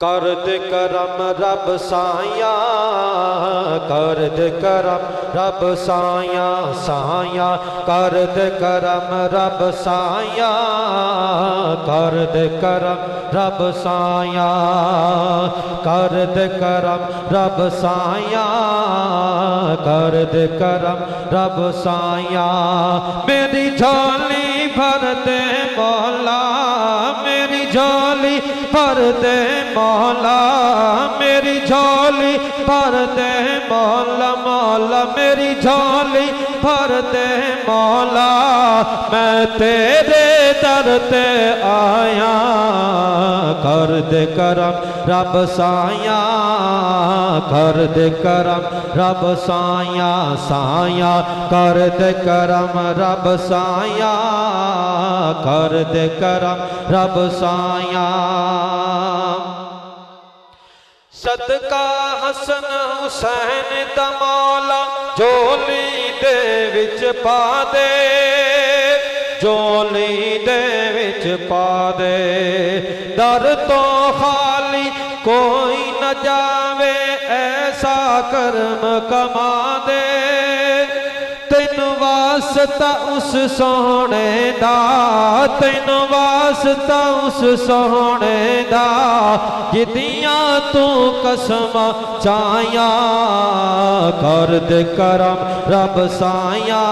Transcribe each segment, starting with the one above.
कर दे करम रब साया, कर दे करम रब साया साया, कर दे करम रब साया, कर दे करम रब साया, कर दे करम रब साया, कर दे करम रब साया। मेरी झोली भर दे मौला, मेरी झोली भर दे मौला, मेरी झोली भर दे मौला, मौला मेरी झोली भर दे मौला। मैं तेरे दर ते आया, कर दे करम रब साया, कर दे करम रब साया साया, कर दे करम रब साया, कर दे करम रब साया। सदका हसन हुसैन दा मौला झोली दे विच पा दे, झोली दे विच पा दे। दर तो खाली कोई न जावे, ऐसा कर्म कमा दे। तेन वास्ता उस सोहने दा, तेन वास्ता उस सोहने दा, जिदियां तू कसम चाया। कर दे करम रब साया,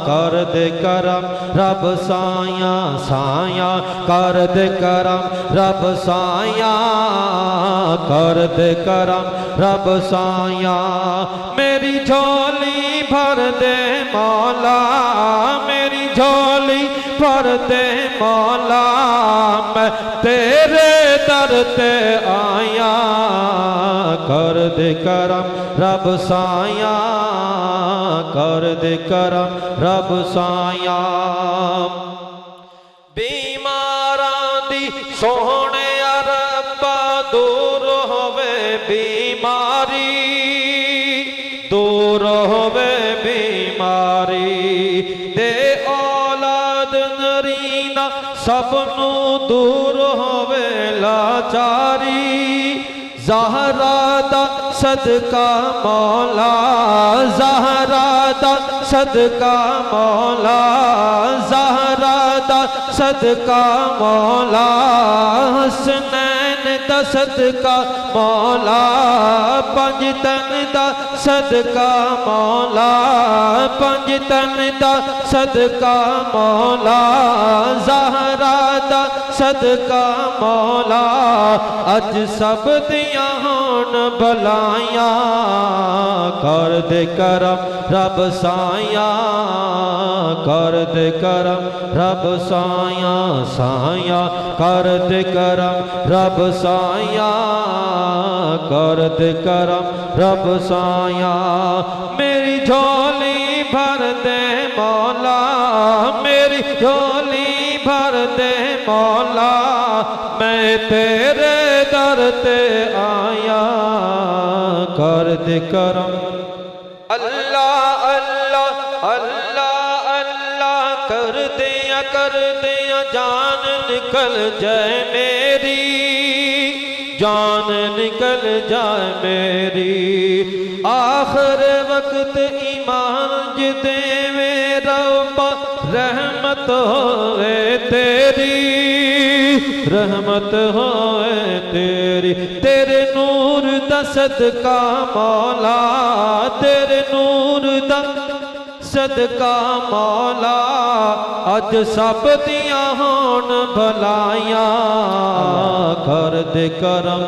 कर दे करम रब साया साया, कर दे करम रब साया, कर दे करम रब साया। मेरी झोली भर दे मौला, मेरी झोली भर दे मौला। मैं तेरे दर ते आया, कर दे करम रब साया, कर दे करम रब साया। बीमारां दी सोहणे रब्बा दूर होवे बीमारी, दूर होवे बीमारी। दे औलाद नरीना सबनू दूर होवे लाचारी। ज़हरा दा सदका मौला, ज़हरा दा सदका मौला, ज़हरा दा सदका मौला। हसनैन दा सदका मौला, पंज तन दा सदका मौला, पंज तन दा सदका मौला। ज़हरा दा सदका मौला, अज सब दियां होन भलाइयां। कर दे करम रब साया, कर दे करम रब साया साया, कर दे करम रब साया, कर दे करम रब साया। मेरी झोली भर दे मौला, मेरी झोली भर दे मौला। मैं तेरे दर ते आया, कर दे करम। अल्लाह अल्लाह अल्लाह अल्लाह कर दिया जान निकल जाए मेरी, जान निकल जाए मेरी। आखिर वक्त ईमान जिदे मेरा रहमत होए तेरी, रहमत होए तेरी। तेरे नूर दा सदका मौला, तेरे नूर दा सदका मौला। अज सब दियां होन भलाइयां, कर दे करम